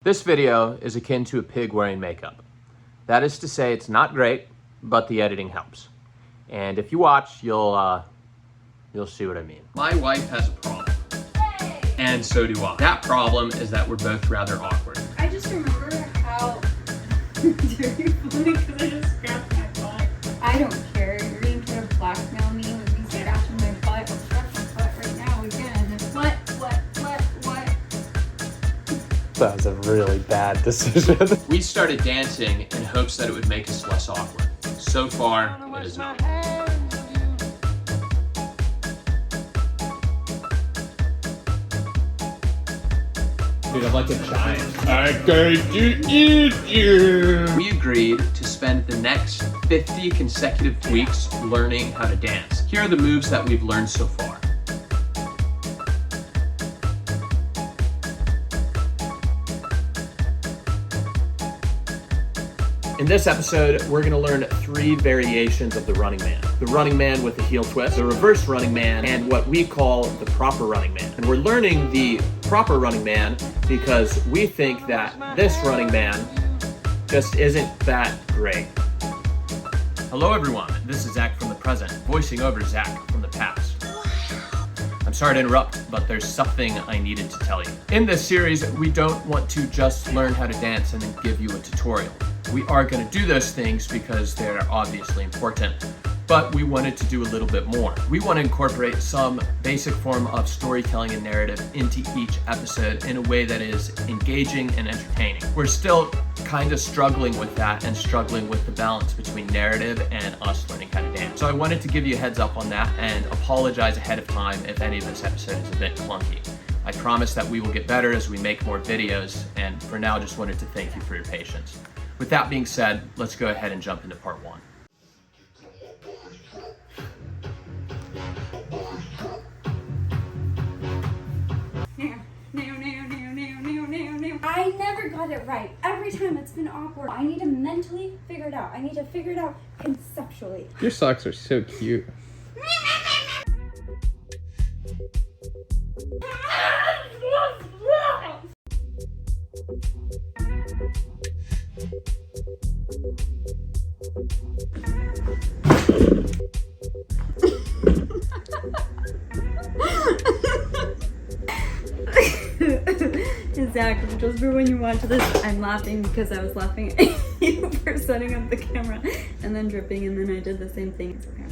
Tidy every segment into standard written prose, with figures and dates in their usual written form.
This video is akin to a pig wearing makeup. That is to say, it's not great, but the editing helps. And if you watch, you'll see what I mean. My wife has a problem, and so do I. That problem is that we're both rather awkward. I just remember how dirty funny because I just scratched my butt. I don't care. You're going to try to blackmail me with me scratching my butt. I'll scratch my butt right now again. What? That was a really bad decision. We started dancing in hopes that it would make us less awkward. So far, it is not. Dude, I'm like a giant. I'm going to eat you! We agreed to spend the next 50 consecutive weeks learning how to dance. Here are the moves that we've learned so far. In this episode, we're gonna learn 3 variations of the running man. The running man with the heel twist, the reverse running man, and what we call the proper running man. And we're learning the proper running man because we think that this running man just isn't that great. Hello everyone, this is Zach from the present, voicing over Zach from the past. I'm sorry to interrupt, but there's something I needed to tell you. In this series, we don't want to just learn how to dance and then give you a tutorial. We are going to do those things because they're obviously important, but we wanted to do a little bit more. We want to incorporate some basic form of storytelling and narrative into each episode in a way that is engaging and entertaining. We're still kind of struggling with that and struggling with the balance between narrative and us learning how to dance. So I wanted to give you a heads up on that and apologize ahead of time if any of this episode is a bit clunky. I promise that we will get better as we make more videos, and for now, just wanted to thank you for your patience. With that being said, let's go ahead and jump into part 1. I never got it right. Every time it's been awkward. I need to mentally figure it out. I need to figure it out conceptually. Your socks are so cute. Zach, just for when you watch this, I'm laughing because I was laughing at you for setting up the camera and then dripping, and then I did the same thing. It's okay.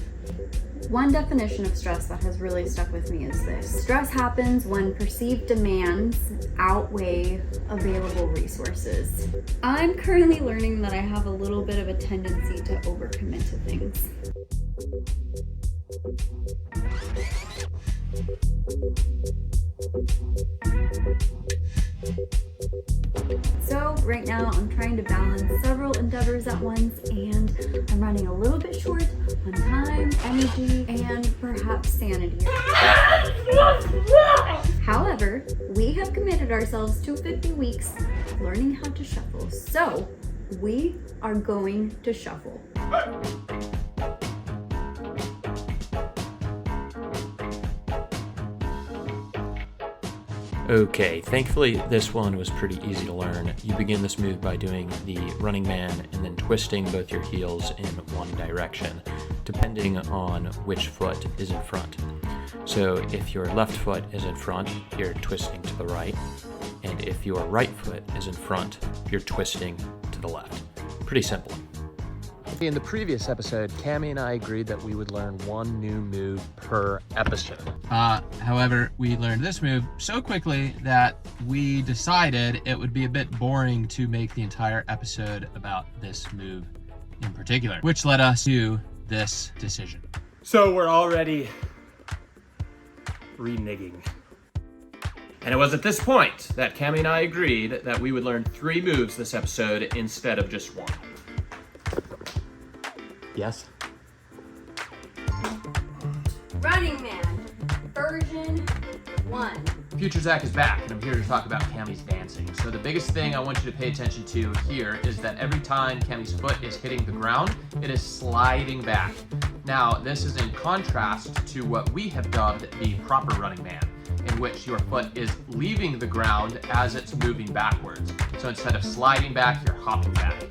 One definition of stress that has really stuck with me is this. Stress happens when perceived demands outweigh available resources. I'm currently learning that I have a little bit of a tendency to overcommit to things. So right now I'm trying to balance several endeavors at once, and I'm running a little bit short on time, energy, and perhaps sanity. However, we have committed ourselves to 50 weeks learning how to shuffle. So we are going to shuffle. Okay, thankfully this one was pretty easy to learn. You begin this move by doing the running man and then twisting both your heels in one direction, depending on which foot is in front. So if your left foot is in front, you're twisting to the right, and if your right foot is in front, you're twisting to the left. Pretty simple. In the previous episode, Cammie and I agreed that we would learn one new move per episode. However, we learned this move so quickly that we decided it would be a bit boring to make the entire episode about this move in particular, which led us to this decision. So we're already reneging. And it was at this point that Cammie and I agreed that we would learn 3 moves this episode instead of just 1. Yes? Running Man, version 1. Future Zach is back, and I'm here to talk about Cammie's dancing. So the biggest thing I want you to pay attention to here is that every time Cammie's foot is hitting the ground, it is sliding back. Now, this is in contrast to what we have dubbed the proper running man, in in which your foot is leaving the ground as it's moving backwards. So instead of sliding back, you're hopping back.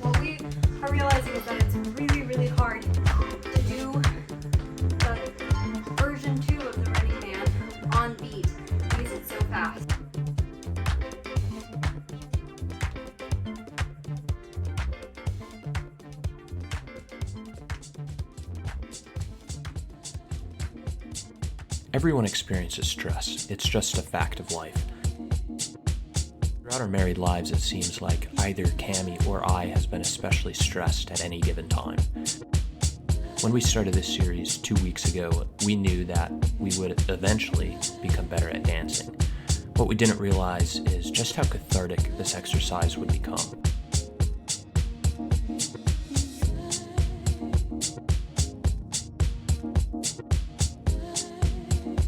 What we are realizing is that it's really, really hard to do the version 2 of the Running Man on beat because it's so fast. Everyone experiences stress. It's just a fact of life. Throughout our married lives, it seems like either Cami or I has been especially stressed at any given time. When we started this series 2 weeks ago, we knew that we would eventually become better at dancing. What we didn't realize is just how cathartic this exercise would become.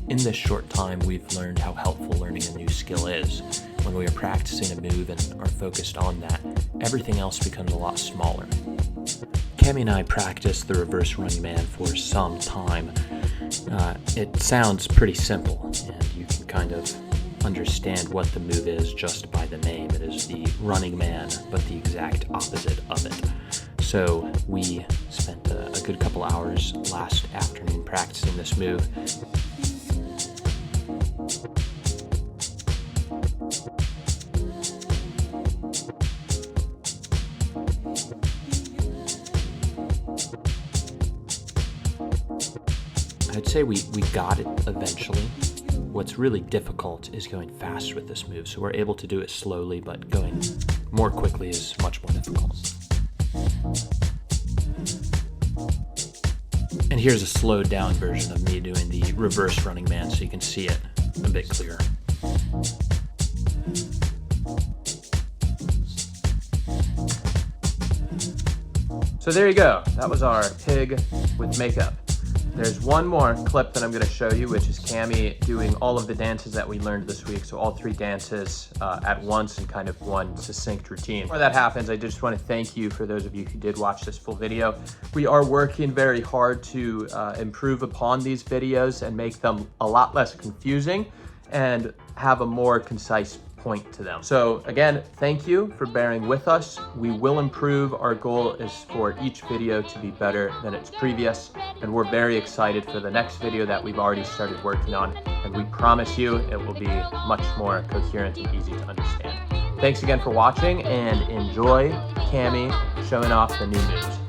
In this short time, we've learned how helpful learning a new skill is. When we are practicing a move and are focused on that, everything else becomes a lot smaller. Cami and I practiced the reverse running man for some time. It sounds pretty simple, and you can kind of understand what the move is just by the name. It is the running man, but the exact opposite of it. So we spent a good couple hours last afternoon practicing this move. I'd say we got it eventually. What's really difficult is going fast with this move, so we're able to do it slowly, but going more quickly is much more difficult. And here's a slowed down version of me doing the reverse running man so you can see it a bit clearer. So there you go. That was our pig with makeup. There's one more clip that I'm going to show you, which is Cami doing all of the dances that we learned this week. So all 3 dances at once in kind of one succinct routine. Before that happens, I just want to thank you for those of you who did watch this full video. We are working very hard to improve upon these videos and make them a lot less confusing and have a more concise point to them. So again, thank you for bearing with us. We will improve. Our goal is for each video to be better than its previous, and we're very excited for the next video that we've already started working on, and we promise you it will be much more coherent and easy to understand. Thanks again for watching, and enjoy Cami showing off the new moves.